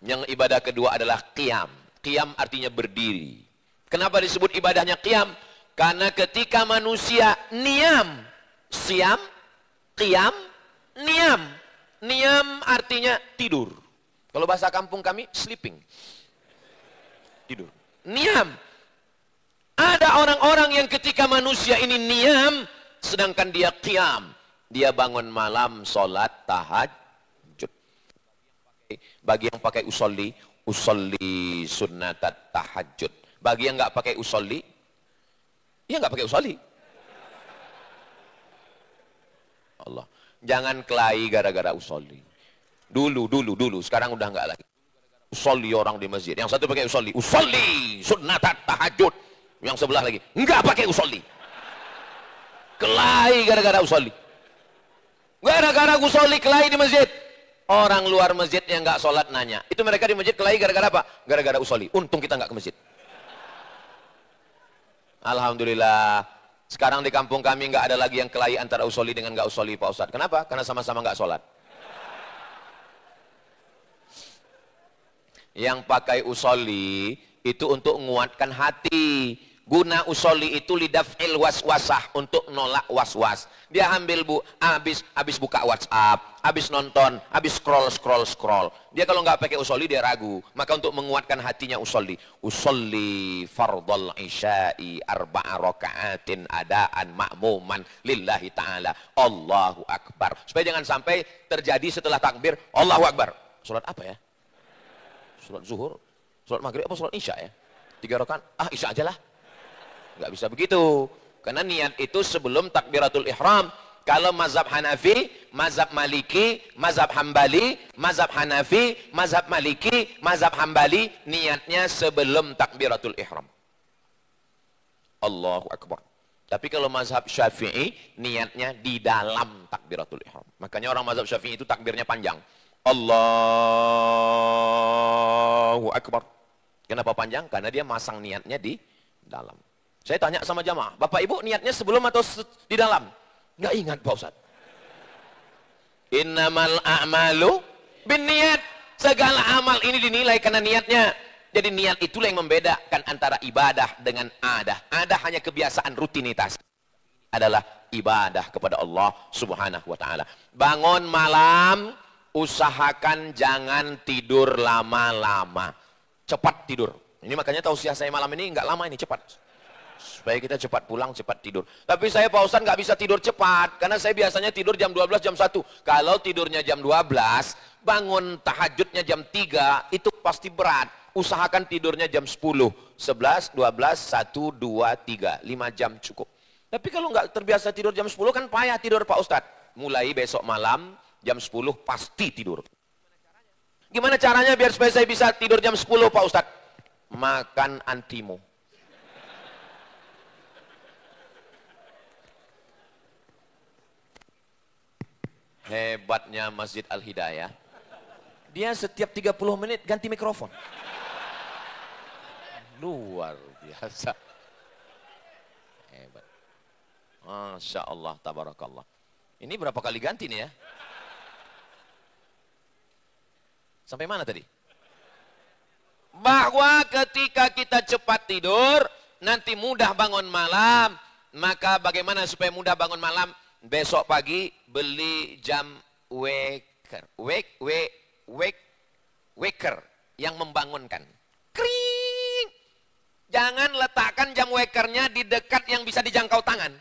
A: Yang ibadah kedua adalah qiyam. Qiyam artinya berdiri. Kenapa disebut ibadahnya qiyam? Karena ketika manusia niam, siam, qiyam, niam. Niam artinya tidur. Kalau bahasa kampung kami, sleeping. Tidur. Niam. Ada orang-orang yang ketika manusia ini niam, sedangkan dia qiyam. Dia bangun malam, sholat, tahajud. Bagi yang pakai usolli, usolli sunnatat tahajud. Bagi yang nggak pakai usolli, ya nggak pakai usolli. Allah, jangan kelahi gara-gara usolli. Dulu, sekarang udah nggak lagi. Usolli orang di masjid, yang satu pakai usolli, usolli sunnatat tahajud. Yang sebelah lagi nggak pakai usolli. Kelahi gara-gara usolli. Gara-gara usolli kelahi di masjid. Orang luar masjid yang nggak sholat nanya, itu mereka di masjid kelahi gara-gara apa? Gara-gara usolli. Untung kita nggak ke masjid. Alhamdulillah, sekarang di kampung kami nggak ada lagi yang kelahi antara usolli dengan nggak usolli, Pak Ustadz. Kenapa? Karena sama-sama nggak sholat. Yang pakai usolli itu untuk menguatkan hati. Guna usolli itu lidaf'il waswasah, untuk nolak waswas. Dia ambil habis buka WhatsApp, habis nonton, habis scroll. Dia kalau nggak pakai usolli dia ragu. Maka untuk menguatkan hatinya usolli fardhal isya'i arba'a raka'atin adaan ma'muman lillahi ta'ala. Allahu akbar. Supaya jangan sampai terjadi setelah takbir Allahu akbar. Salat apa ya? Salat zuhur, salat maghrib apa salat isya ya? 3 rakaat. Isya aja lah. Nggak bisa begitu, karena niat itu sebelum takbiratul ihram. Kalau mazhab Hanafi, mazhab Maliki, mazhab Hambali, mazhab Hanafi, mazhab Maliki, mazhab Hambali, niatnya sebelum takbiratul ihram. Allahu akbar. Tapi kalau mazhab Syafi'i, niatnya di dalam takbiratul ihram. Makanya orang mazhab Syafi'i itu takbirnya panjang. Allahu Akbar. Kenapa panjang? Karena dia masang niatnya di dalam. Saya tanya sama jamaah, Bapak Ibu niatnya sebelum atau di dalam? Nggak ingat Pak Ustaz. Innamal a'malu binniat. Segala amal ini dinilai karena niatnya. Jadi niat itulah yang membedakan antara ibadah dengan adah. Adah hanya kebiasaan rutinitas. Adalah ibadah kepada Allah Subhanahu wa taala. Bangun malam, usahakan jangan tidur lama-lama. Cepat tidur. Ini makanya tausiah saya malam ini nggak lama ini, cepat. Supaya kita cepat pulang, cepat tidur. Tapi saya Pak Ustaz nggak bisa tidur cepat, karena saya biasanya tidur jam 12, jam 1. Kalau tidurnya jam 12, bangun tahajudnya jam 3, itu pasti berat. Usahakan tidurnya jam 10, 11, 12, 1, 2, 3, 5 jam cukup. Tapi kalau nggak terbiasa tidur jam 10 kan payah tidur Pak Ustaz. Mulai besok malam, jam 10 pasti tidur. Gimana caranya biar supaya saya bisa tidur jam 10 Pak Ustaz? Makan antimo. Hebatnya Masjid Al-Hidayah. Dia setiap 30 menit ganti mikrofon. Luar biasa. Hebat. Masya Allah, tabarakallah. Ini berapa kali ganti nih ya? Sampai mana tadi? Bahwa ketika kita cepat tidur, nanti mudah bangun malam. Maka bagaimana supaya mudah bangun malam? Besok pagi beli jam waker yang membangunkan. Kring. Jangan letakkan jam wakernya di dekat yang bisa dijangkau tangan.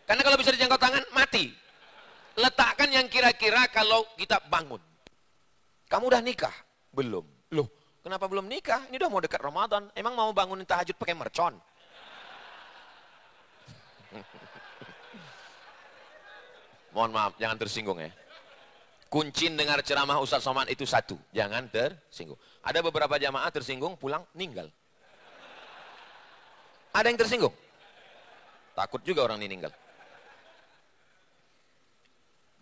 A: Karena kalau bisa dijangkau tangan mati. Letakkan yang kira-kira kalau kita bangun. Kamu udah nikah? Belum. Loh, kenapa belum nikah? Ini udah mau dekat Ramadan. Emang mau bangunin tahajud pakai mercon? Mohon maaf, jangan tersinggung ya. Kunci dengar ceramah Ustaz Somad itu satu, jangan tersinggung. Ada beberapa jamaah tersinggung, pulang, meninggal. Ada yang tersinggung? Takut juga orang ini meninggal.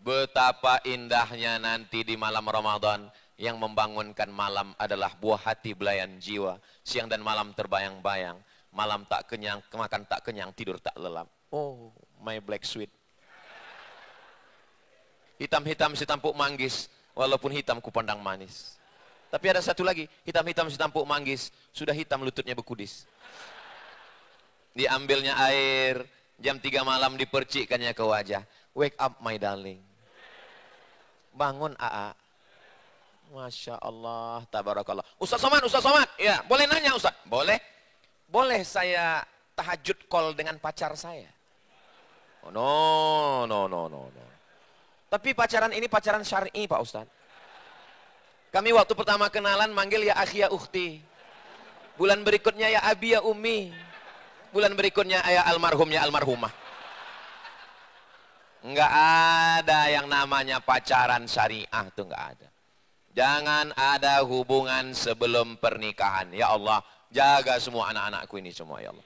A: Betapa indahnya nanti di malam Ramadan, yang membangunkan malam adalah buah hati belayan jiwa. Siang dan malam terbayang-bayang, malam tak kenyang, makan tak kenyang, tidur tak lelap. Oh, my black sweet. Hitam-hitam si tampuk manggis, walaupun hitam ku pandang manis. Tapi ada satu lagi, hitam-hitam si tampuk manggis, sudah hitam lututnya bekudis. Diambilnya air, jam 3 malam dipercikkannya ke wajah. Wake up my darling. Bangun AA. Masya Allah, tabarakallah. Ustaz Somad, ya boleh nanya Ustaz? Boleh. Boleh saya tahajud call dengan pacar saya? Oh, no. Tapi pacaran ini pacaran syar'i Pak Ustaz. Kami waktu pertama kenalan manggil ya akhi ya ukhti. Bulan berikutnya ya abi ya umi. Bulan berikutnya ya almarhum ya almarhumah. Enggak ada yang namanya pacaran syariah, itu enggak ada. Jangan ada hubungan sebelum pernikahan. Ya Allah, jaga semua anak-anakku ini semua ya Allah.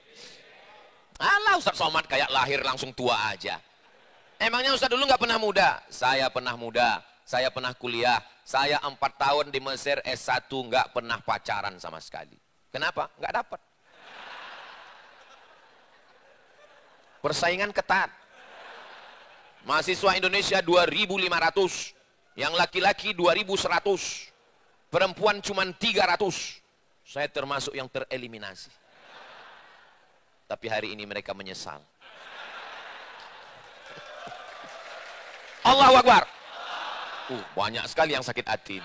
A: Alah Ustaz Somad kayak lahir langsung tua aja. Emangnya Ustaz dulu nggak pernah muda? Saya pernah muda, saya pernah kuliah, saya 4 tahun di Mesir S1 nggak pernah pacaran sama sekali. Kenapa? Nggak dapat. Persaingan ketat. Mahasiswa Indonesia 2.500, yang laki-laki 2.100, perempuan cuma 300. Saya termasuk yang tereliminasi. Tapi hari ini mereka menyesal. Allahu Akbar. Banyak sekali yang sakit hati.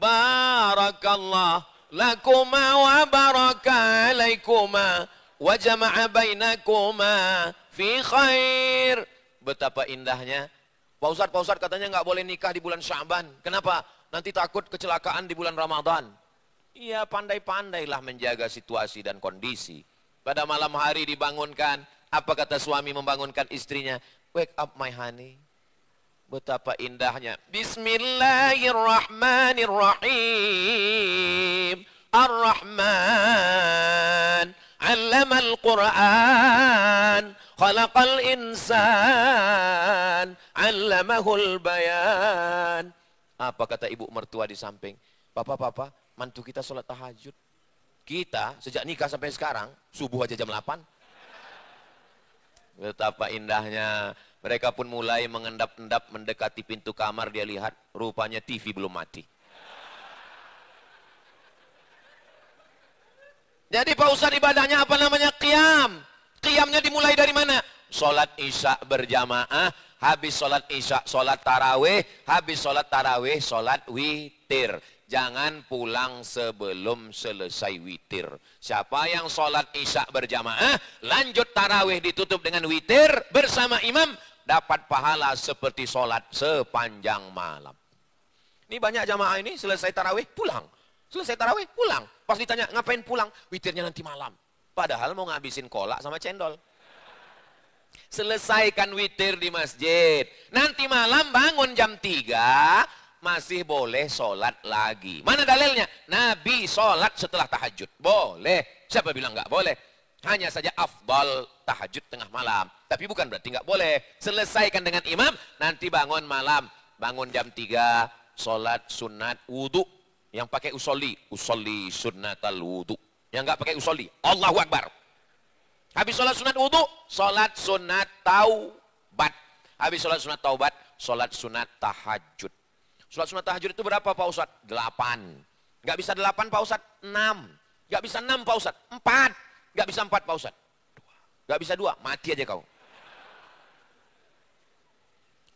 A: Barakallah lakuma wa baraka alaikuma wa jama'a bainakuma fi khair. Betapa indahnya. Pak Ustadz katanya nggak boleh nikah di bulan Sya'ban. Kenapa? Nanti takut kecelakaan di bulan Ramadan. Iya, pandai-pandailah menjaga situasi dan kondisi. Pada malam hari dibangunkan. Apa kata suami membangunkan istrinya? Wake up my honey. Betapa indahnya. Bismillahirrahmanirrahim. Ar-Rahman 'allamal Qur'an khalaqal insan 'allamahul bayan. Apa kata ibu mertua di samping? Papa, mantu kita sholat tahajud. Kita sejak nikah sampai sekarang, subuh aja jam 8. Betapa indahnya. Mereka pun mulai mengendap-endap mendekati pintu kamar, dia lihat, rupanya TV belum mati. Jadi Pak Ustadz ibadahnya apa namanya? Qiyam. Qiyamnya dimulai dari mana? Sholat isya berjamaah, habis sholat isya, sholat tarawih, habis sholat tarawih, sholat witir. Jangan pulang sebelum selesai witir. Siapa yang sholat isya berjamaah, lanjut tarawih ditutup dengan witir bersama imam, dapat pahala seperti sholat sepanjang malam. Ini banyak jamaah ini selesai tarawih pulang. Selesai tarawih pulang. Pas ditanya ngapain pulang? Witirnya nanti malam. Padahal mau ngabisin kolak sama cendol. Selesaikan witir di masjid. Nanti malam bangun jam 3, masih boleh sholat lagi. Mana dalilnya? Nabi sholat setelah tahajud. Boleh. Siapa bilang nggak boleh? Hanya saja afdal tahajud tengah malam. Tapi bukan berarti nggak boleh. Selesaikan dengan imam, nanti bangun malam. Bangun jam 3, sholat sunat wudhu. Yang pakai usolli sunnatal wudhu. Yang nggak pakai usolli, Allahu Akbar. Habis sholat sunat wudhu, sholat sunat taubat. Habis sholat sunat taubat, sholat sunat tahajud. Sholat sunat tahajud itu berapa Pak Ustadz? 8. Nggak bisa 8 Pak Ustadz? 6. Nggak bisa 6 Pak Ustadz? 4. Nggak bisa 4 Pak Ustadz? 2. Nggak bisa 2, mati aja kau.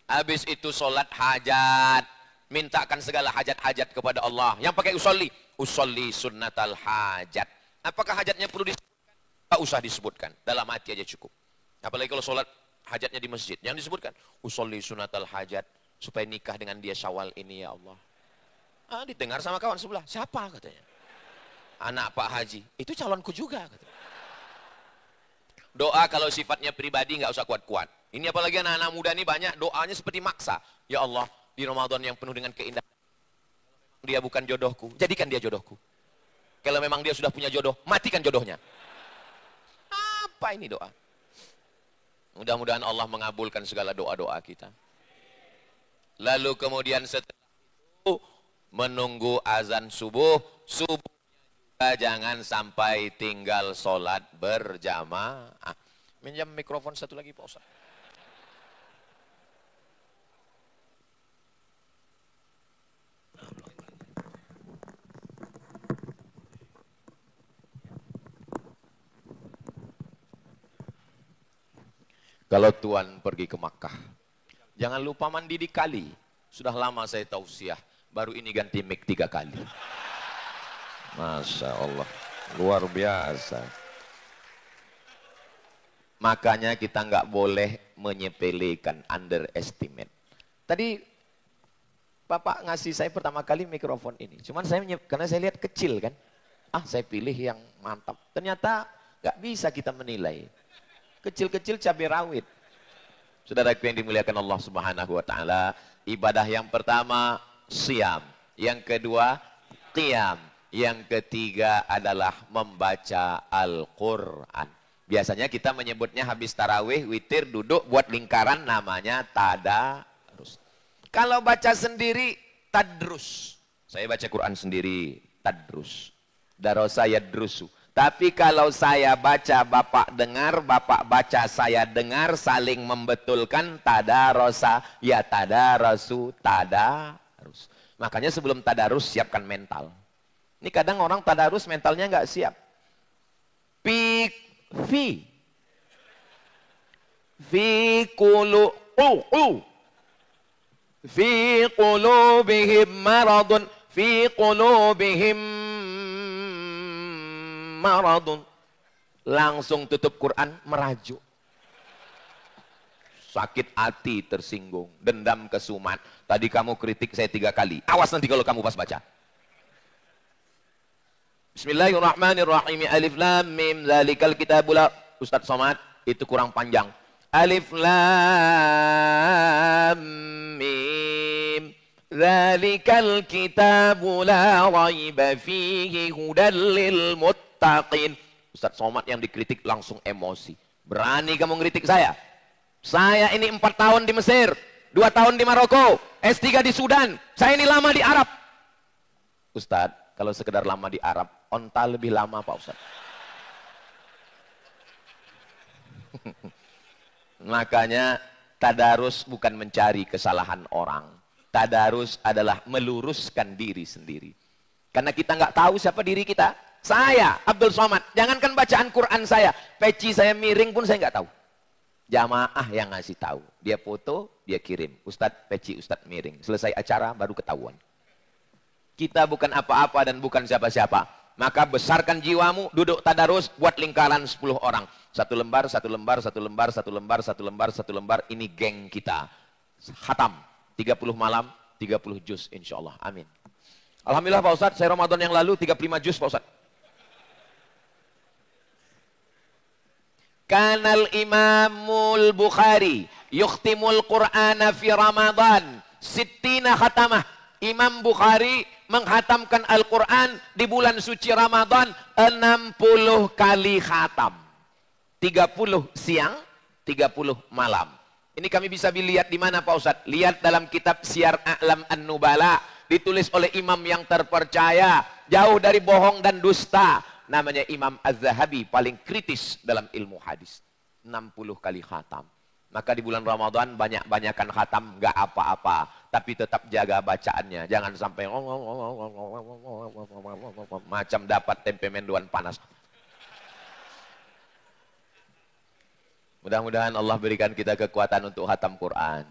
A: Habis itu sholat hajat. Mintakan segala hajat-hajat kepada Allah. Yang pakai usolli sunnatal hajat. Apakah hajatnya perlu disebutkan? Tak usah disebutkan. Dalam hati aja cukup. Apalagi kalau sholat hajatnya di masjid. Yang disebutkan usolli sunnatal hajat. Supaya nikah dengan dia Syawal ini ya Allah. Didengar sama kawan sebelah. Siapa katanya? Anak Pak Haji. Itu calonku juga katanya. Doa kalau sifatnya pribadi nggak usah kuat-kuat. Ini apalagi anak-anak muda ini banyak doanya seperti maksa. Ya Allah, di Ramadan yang penuh dengan keindahan, dia bukan jodohku, jadikan dia jodohku. Kalau memang dia sudah punya jodoh, matikan jodohnya. Apa ini doa? Mudah-mudahan Allah mengabulkan segala doa-doa kita. Lalu kemudian setelah itu menunggu azan subuh. Subuhnya juga jangan sampai tinggal sholat berjamaah. Minjam mikrofon satu lagi Pak Ustaz. Kalau Tuan pergi ke Makkah, jangan lupa mandi di kali. Sudah lama saya tausiah, baru ini ganti mic 3 kali. Masya Allah, luar biasa. Makanya kita nggak boleh menyepelekan, underestimate. Tadi Bapak ngasih saya pertama kali mikrofon ini, cuman karena saya lihat kecil kan, saya pilih yang mantap. Ternyata nggak bisa kita menilai. Kecil-kecil cabai rawit. Saudaraku yang dimuliakan Allah Subhanahu wa taala, ibadah yang pertama siam, yang kedua qiyam, yang ketiga adalah membaca Al-Qur'an. Biasanya kita menyebutnya habis tarawih, witir, duduk buat lingkaran, namanya tadarus. Kalau baca sendiri tadrus. Saya baca Quran sendiri tadrus. Darosa yadrusu. Tapi kalau saya baca, Bapak dengar, Bapak baca, saya dengar, saling membetulkan, tadarosa, ya tadarasu, tadarus. Makanya sebelum tadarus, siapkan mental. Ini kadang orang tadarus mentalnya nggak siap. Fi qulubihim maradun, fi qulubihim maradun. Langsung tutup Quran, merajuk. Sakit hati, tersinggung, dendam, kesumat. Tadi kamu kritik saya 3 kali. Awas nanti kalau kamu pas baca. Bismillahirrahmanirrahim. Alif lam mim zalikal kitabul. Ustaz Somad, itu kurang panjang. Alif lam mim zalikal kitabu la raiba fihi hudal lil muttaqin. Ustaz Somad yang dikritik langsung emosi. Berani kamu ngeritik saya? Saya ini 4 tahun di Mesir, 2 tahun di Maroko, S3 di Sudan. Saya ini lama di Arab. Ustadz, kalau sekedar lama di Arab, onta lebih lama Pak Ustadz. Makanya tadarus bukan mencari kesalahan orang. Tadarus adalah meluruskan diri sendiri. Karena kita nggak tahu siapa diri kita. Saya, Abdul Somad, jangankan bacaan Quran saya, peci saya miring pun saya nggak tahu. Jamaah yang ngasih tahu. Dia foto, dia kirim. Ustadz, peci Ustadz miring. Selesai acara baru ketahuan. Kita bukan apa-apa dan bukan siapa-siapa. Maka besarkan jiwamu, duduk tadarus, buat lingkaran 10 orang. 1 lembar, 1 lembar, 1 lembar, 1 lembar, 1 lembar, 1 lembar. Ini geng kita. Khatam. 30 malam, 30 juz insya Allah. Amin. Alhamdulillah Pak Ustadz, saya Ramadan yang lalu 35 juz Pak Ustadz. Kanal Imamul Bukhari yukhtimul Qur'ana fi Ramadan sittina khatamah. Imam Bukhari menghatamkan Al-Quran di bulan suci Ramadan 60 kali khatam. 30 siang, 30 malam. Ini kami bisa lihat di mana Pak Ustadz? Lihat dalam kitab Syiar A'lam An-Nubala, ditulis oleh imam yang terpercaya, jauh dari bohong dan dusta. Namanya Imam Az-Zahabi, paling kritis dalam ilmu hadis. 60 kali khatam. Maka di bulan Ramadan banyak-banyakan khatam, nggak apa-apa. Tapi tetap jaga bacaannya. Jangan sampai macam dapat tempe mendoan panas. Mudah-mudahan Allah berikan kita kekuatan untuk khatam Quran.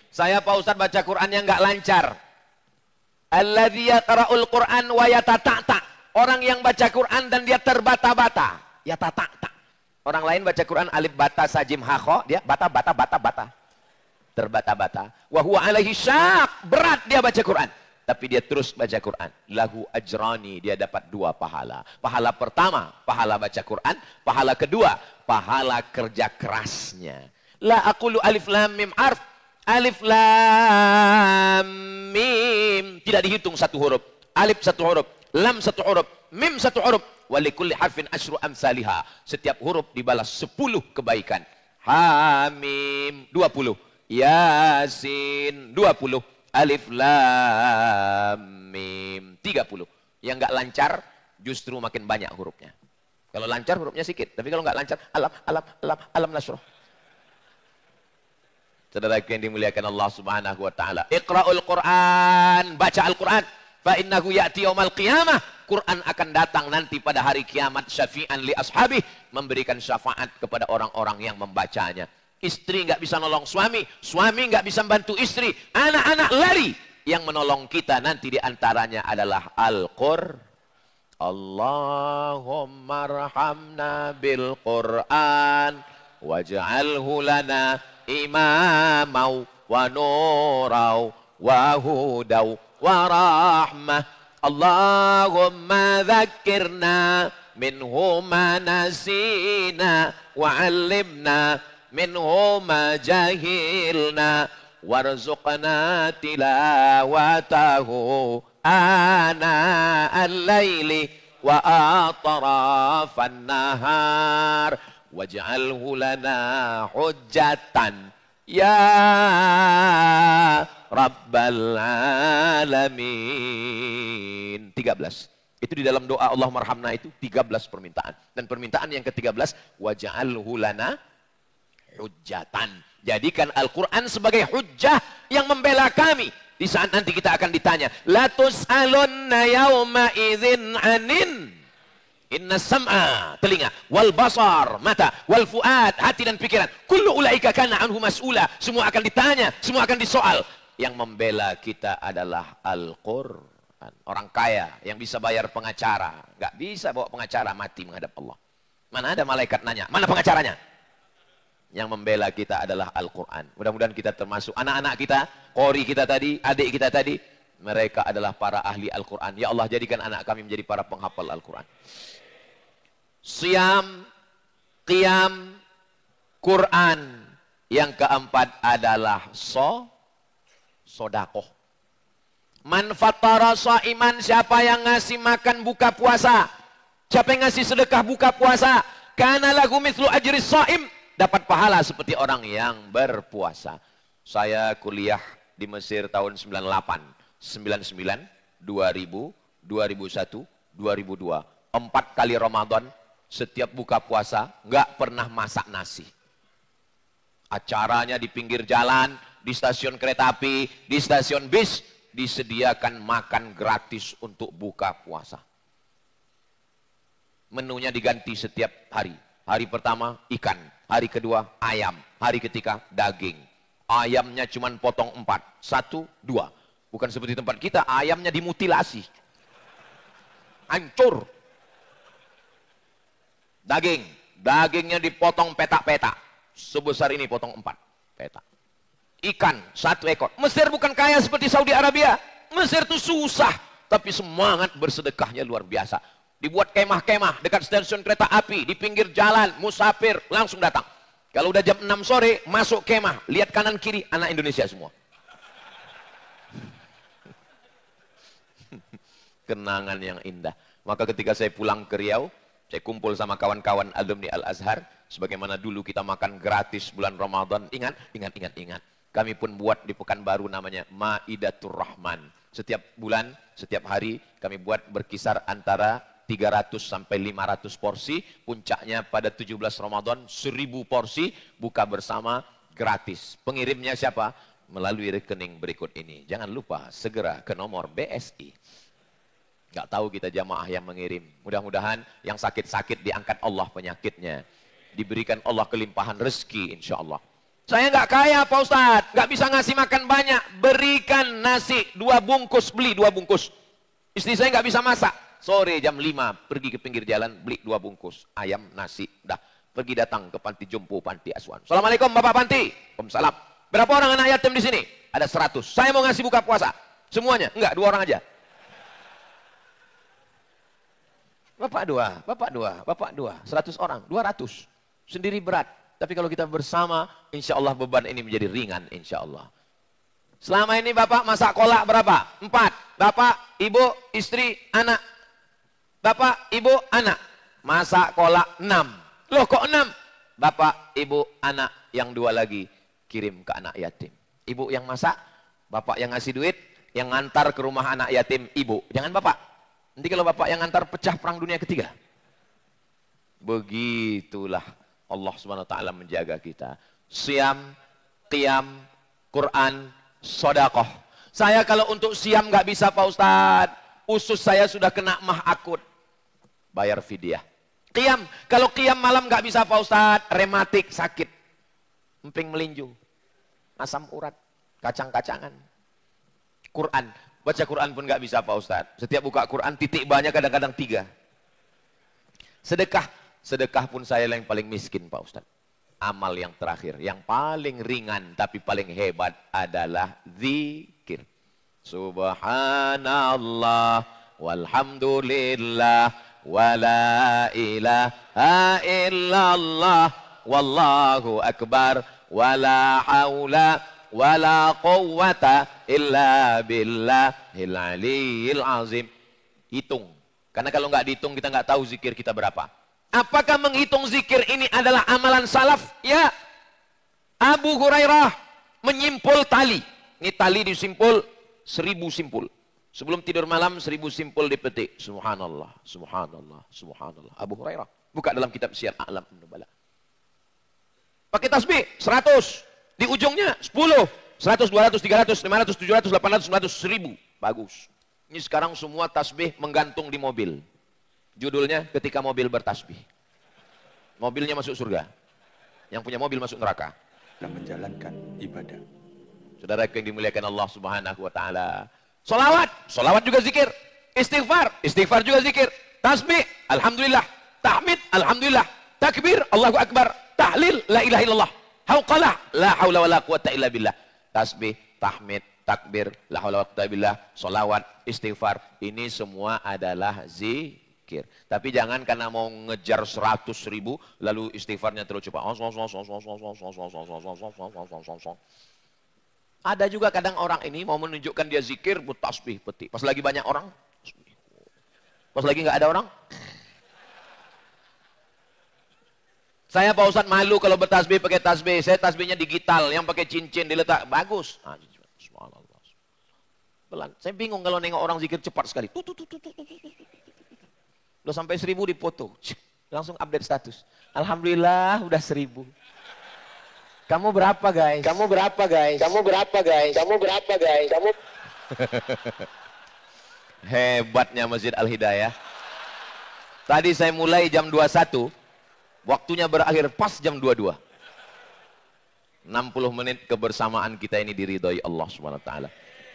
A: Saya Pak Ustadz baca Qurannya nggak lancar. Alladzi yaqra'ul Quran wa yatata'ta. Orang yang baca Quran dan dia terbata-bata. Ya tata-tak. Orang lain baca Quran alif bata sajim hakho, dia bata-bata. Terbata-bata. Wa huwa alaihi syak. Berat dia baca Quran. Tapi dia terus baca Quran. Lahu ajrani. Dia dapat 2 pahala. Pahala pertama, pahala baca Quran. Pahala kedua, pahala kerja kerasnya. La aqulu alif lam mim arf. Alif lam mim. Tidak dihitung 1 huruf. Alif 1 huruf. Lam 1 huruf, mim 1 huruf, walikulli harfin asyru amsalihha. Setiap huruf dibalas 10 kebaikan. Hamim 20, Yasin 20, Alif Lam Mim 30. Yang nggak lancar justru makin banyak hurufnya. Kalau lancar hurufnya sedikit, tapi kalau nggak lancar alam nasroh. Saudara yang dimuliakan Allah Subhanahu wa taala. Iqra'ul Quran, baca Al-Quran. Fa innahu ya'ti yaumal qiyamah. Quran akan datang nanti pada hari kiamat syafi'an li ashabih, memberikan syafaat kepada orang-orang yang membacanya. Istri nggak bisa nolong suami, suami nggak bisa bantu istri, anak-anak lari. Yang menolong kita nanti diantaranya adalah Al-Qur'an. Allahumma arhamna bil Qur'an waj'alhu lana imamau wa nurau wa hudau wa rahmah. Allahumma dzakirna minhu ma nasina wa 'allimna minhu ma jahilna warzuqna tilawatahu ana al-laili wa atrafan nahar waj'alhu lana hujjatan ya Rabbal Alamin. 13. Itu di dalam doa Allah marhamna itu 13 permintaan. Dan permintaan yang ke-13, waj'alhu lana hujjatan. Jadikan Al-Quran sebagai hujjah yang membela kami. Di saat nanti kita akan ditanya, la tus'alunna yawma idzin anin. Inna sam'a, telinga, wal basar, mata, wal fuad, hati dan pikiran. Kullu ulaika kana anhu mas'ula. Semua akan ditanya, semua akan disoal. Yang membela kita adalah Al-Quran. Orang kaya yang bisa bayar pengacara, nggak bisa bawa pengacara mati menghadap Allah. Mana ada malaikat nanya, mana pengacaranya? Yang membela kita adalah Al-Quran. Mudah-mudahan kita termasuk anak-anak kita, qori kita tadi, adik kita tadi, mereka adalah para ahli Al-Quran. Ya Allah, jadikan anak kami menjadi para penghafal Al-Quran. Siyam, qiyam, Quran. Yang keempat adalah sodakoh. Man fattara shaiman, siapa yang ngasih makan buka puasa, siapa yang ngasih sedekah buka puasa, kana lahu mithlu ajri shaim, dapat pahala seperti orang yang berpuasa. Saya kuliah di Mesir tahun 98, 99, 2000, 2001, 2002. 4 kali Ramadan, setiap buka puasa nggak pernah masak nasi. Acaranya di pinggir jalan, di stasiun kereta api, di stasiun bis, disediakan makan gratis untuk buka puasa. Menunya diganti setiap hari. Hari pertama ikan, hari kedua ayam, hari ketiga daging. Ayamnya cuma potong 4, 1, 2. Bukan seperti tempat kita, ayamnya dimutilasi. Hancur. Dagingnya dipotong petak-petak. Sebesar ini potong 4 petak. Ikan 1 ekor. Mesir bukan kaya seperti Saudi Arabia. Mesir itu susah, tapi semangat bersedekahnya luar biasa. Dibuat kemah-kemah dekat stasiun kereta api, di pinggir jalan, musafir langsung datang. Kalau udah jam 6 sore, masuk kemah, lihat kanan kiri, anak Indonesia semua. Kenangan yang indah. Maka ketika saya pulang ke Riau, saya kumpul sama kawan-kawan alumni Al-Azhar, sebagaimana dulu kita makan gratis bulan Ramadan. Ingat. Kami pun buat di Pekanbaru namanya Maidatur Rahman. Setiap bulan, setiap hari kami buat berkisar antara 300 sampai 500 porsi. Puncaknya pada 17 Ramadan 1000 porsi buka bersama gratis. Pengirimnya siapa? Melalui rekening berikut ini. Jangan lupa segera ke nomor BSI. Nggak tahu kita jamaah yang mengirim. Mudah-mudahan yang sakit-sakit diangkat Allah penyakitnya. Diberikan Allah kelimpahan rezeki insya Allah. Saya nggak kaya Pak Ustadz, nggak bisa ngasih makan banyak. Berikan nasi 2 bungkus, beli 2 bungkus. Istri saya nggak bisa masak. Sore jam 5 pergi ke pinggir jalan beli 2 bungkus ayam nasi. Dah pergi datang ke panti jompo, panti asuhan. Assalamualaikum Bapak Panti. Waalaikumsalam. Berapa orang anak yatim di sini? Ada 100. Saya mau ngasih buka puasa. Semuanya? Enggak, 2 orang aja. Bapak 2, 100 orang, 200. Sendiri berat. Tapi kalau kita bersama, insya Allah beban ini menjadi ringan, insya Allah. Selama ini Bapak masak kolak berapa? 4. Bapak, Ibu, istri, anak. Bapak, Ibu, anak. Masak kolak 6. Loh kok 6? Bapak, Ibu, anak. Yang 2 lagi, kirim ke anak yatim. Ibu yang masak, Bapak yang ngasih duit, yang ngantar ke rumah anak yatim, Ibu. Jangan Bapak. Nanti kalau Bapak yang ngantar pecah perang dunia ketiga. Begitulah Allah Subhanahu wa taala menjaga kita. Siam, qiyam, Quran, sedekah. Saya kalau untuk siam nggak bisa Pak Ustadz. Usus saya sudah kena mah akut. Bayar fidyah. Qiyam, kalau qiyam malam nggak bisa Pak Ustadz. Rematik, sakit. Emping melinju. Asam urat, kacang-kacangan. Quran. Baca Quran pun nggak bisa Pak Ustadz. Setiap buka Quran titik banyak kadang-kadang 3. Sedekah pun saya yang paling miskin Pak Ustadz. Amal yang terakhir, yang paling ringan tapi paling hebat adalah zikir. Subhanallah walhamdulillah wala ilaha illallah wallahu akbar wala haula wala quwwata illa billahil aliyil azim. Hitung. Karena kalau nggak dihitung kita nggak tahu zikir kita berapa. Apakah menghitung zikir ini adalah amalan salaf? Ya. Abu Hurairah menyimpul tali. Ini tali disimpul 1000 simpul. Sebelum tidur malam 1000 simpul dipetik. Subhanallah, subhanallah, subhanallah. Abu Hurairah. Buka dalam kitab Syiar A'lam Nubala. Pakai tasbih 100. Di ujungnya 10, 100, 200, 300, 500, 700, 800, 900, 1000. Bagus. Ini sekarang semua tasbih menggantung di mobil. Judulnya ketika mobil bertasbih. Mobilnya masuk surga. Yang punya mobil masuk neraka.
B: Dan menjalankan ibadah.
A: Saudara yang dimuliakan Allah Subhanahu wa taala. Sholawat juga zikir. Istighfar juga zikir. Tasbih, alhamdulillah. Tahmid, alhamdulillah. Takbir, Allahu akbar. Tahlil, la ilaha illallah. Hauqalah, la haula wala quwata illa billah. Tasbih, tahmid, takbir, la haula wala quwata billah, sholawat, istighfar. Ini semua adalah zikir. Tapi jangan karena mau ngejar 100.000 lalu istighfarnya terus cepat. Ada juga kadang orang ini mau menunjukkan dia zikir, tasbih, peti. Pas lagi banyak orang, pas lagi nggak ada orang, Saya Pak Ustadz malu kalau bertasbih pakai tasbih. Saya tasbihnya digital, yang pakai cincin diletak. Bagus. Ah, subhanallah. Pelan. Saya bingung kalau nengok orang zikir cepat sekali. Lo sampai 1000 dipoto. Langsung update status. Alhamdulillah udah 1000. Kamu berapa guys? Kamu berapa guys? Kamu berapa guys? Kamu berapa guys? Kamu Hebatnya Masjid Al-Hidayah. Tadi saya mulai jam 21. Waktunya berakhir pas jam 22. 60 menit kebersamaan kita ini diridhoi Allah Subhanahu wa taala.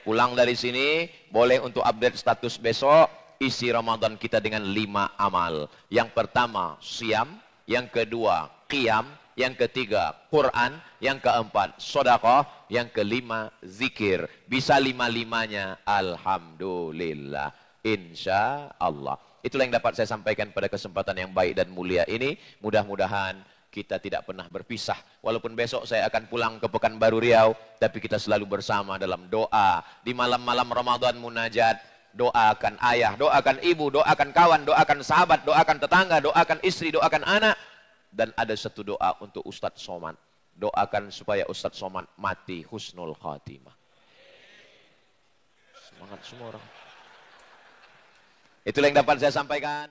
A: Pulang dari sini boleh untuk update status besok. Isi Ramadan kita dengan 5 amal. Yang pertama siam, yang kedua qiyam, yang ketiga Quran, yang keempat sedekah, yang kelima zikir. Bisa 5-5-nya alhamdulillah, insya Allah. Itulah yang dapat saya sampaikan pada kesempatan yang baik dan mulia ini. Mudah-mudahan kita tidak pernah berpisah. Walaupun besok saya akan pulang ke Pekanbaru Riau, tapi kita selalu bersama dalam doa. Di malam-malam Ramadan munajat, doakan ayah, doakan ibu, doakan kawan, doakan sahabat, doakan tetangga, doakan istri, doakan anak. Dan ada satu doa untuk Ustadz Somad. Doakan supaya Ustadz Somad mati husnul khatimah. Semangat semua orang. Itulah yang dapat saya sampaikan.